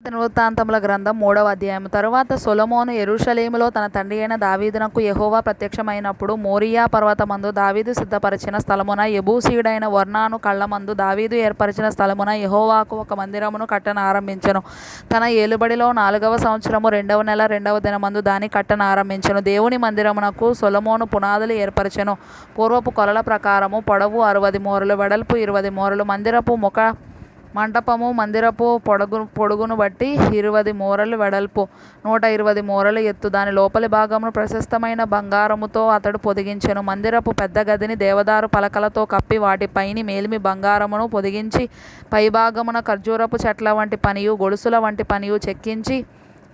దినవృత్తాంతముల గ్రంథం 3వ అధ్యాయము. తరువాత సొలొమోను యెరూషలేములో తన తండ్రి అయిన దావీదునకు యెహోవా ప్రత్యక్షమైనప్పుడు మోరియా పర్వతమందు దావీదు సిద్ధపరచిన స్థలమున యెబూసీయుడైన ఒర్నాను కళ్ళమందు దావీదు ఏర్పరచిన స్థలమున యెహోవాకు ఒక మందిరమును కట్టనారంభించెను. తన ఏలుబడిలో 4వ సంవత్సరము 2వ నెల 2వ దినమందు దాని కట్టనారంభించెను. దేవుని మందిరమునకు సొలొమోను పునాదులు ఏర్పరచెను. పూర్వపు కొలల ప్రకారము పొడవు 60 మూరలు, వెడల్పు 20 మూరలు. మందిరపు ముఖ మంటపము మందిరపు పొడుగును బట్టి 20 మూరలు వెడల్పు, 120 మూరలు ఎత్తు. దాని లోపలి భాగమును ప్రశస్తమైన బంగారముతో అతడు పొదిగించెను. మందిరపు పెద్ద గదిని దేవదారు పలకలతో కప్పి వాటి పైని మేలిమి బంగారమును పొదిగించి పైభాగమున ఖర్జూరపు చెట్ల వంటి పనియు గొలుసుల వంటి పనియు చెక్కించి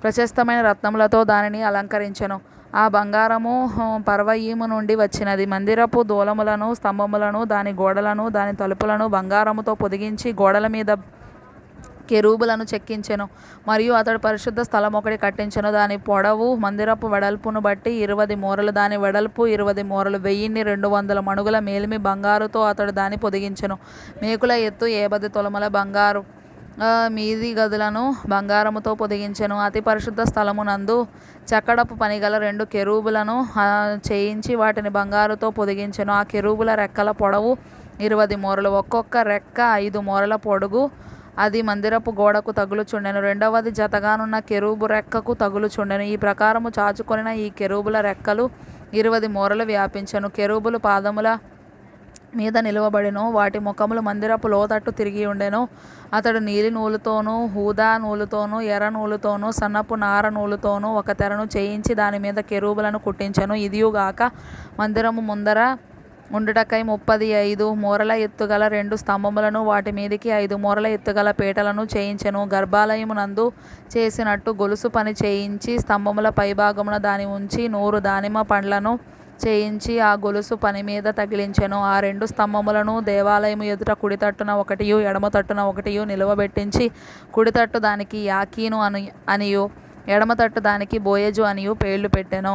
ప్రశస్తమైన రత్నములతో దానిని అలంకరించెను. ఆ బంగారము పర్వయీము నుండి వచ్చినది. మందిరపు దూలములను, స్తంభములను, దాని గోడలను, దాని తలుపులను బంగారముతో పొదిగించి గోడల మీద కెరూబులను చెక్కించెను. మరియు అతడు పరిశుద్ధ స్థలం ఒకటి కట్టించెను. దాని పొడవు మందిరపు వెడల్పును బట్టి 20 మూరలు, దాని వెడల్పు 20 మూరలు. 1200 మణుగుల మేలిమి బంగారుతో అతడు దాన్ని పొదిగించెను. మేకుల ఎత్తు 50 తులముల బంగారు. మీది గదులను బంగారముతో పొదిగించెను. అతి పరిశుద్ధ స్థలమునందు చక్కడపు పనిగల 2 కెరూబులను చేయించి వాటిని బంగారుతో పొదిగించెను. ఆ కెరూబుల రెక్కల పొడవు 20 మూరలు, ఒక్కొక్క రెక్క 5 మూరల పొడుగు. అది మందిరపు గోడకు తగులుచుండెను. రెండవది జతగానున్న కెరూబు రెక్కకు తగులుచుండెను. ఈ ప్రకారము చాచుకొనిన ఈ కెరూబుల రెక్కలు 20 మూరలు వ్యాపించెను. కెరూబులు పాదముల మీద నిలువబడెను. వాటి ముఖములు మందిరపు లోతట్టు తిరిగి ఉండెను. అతడు నీలి నూలుతోనూ, ఊదా నూలుతోనూ, ఎర్ర నూలుతోనూ, సన్నపు నార నూలుతోనూ ఒక తెరను చేయించి దాని మీద కెరూబులను కుట్టించెను. ఇదియుగాక మందిరము ముందర ఉండుటకై 35 మూరల ఎత్తుగల 2 స్తంభములను, వాటి మీదికి 5 మూరల ఎత్తుగల పీటలను చేయించెను. గర్భాలయమునందు చేసినట్టు గొలుసు పని చేయించి స్తంభముల పైభాగమున దాని ఉంచి 100 దానిమ్మ పండ్లను చేయించి ఆ గొలుసు పని మీద తగిలించెను. ఆ 2 స్తంభములను దేవాలయము ఎదుట కుడి తట్టున ఒకటియు ఎడమ తట్టున ఒకటియు నిలువబెట్టించి కుడి తట్టు దానికి యాకీను అనియు ఎడమ తట్టు దానికి బోయజు అనియు పేర్లు పెట్టెను.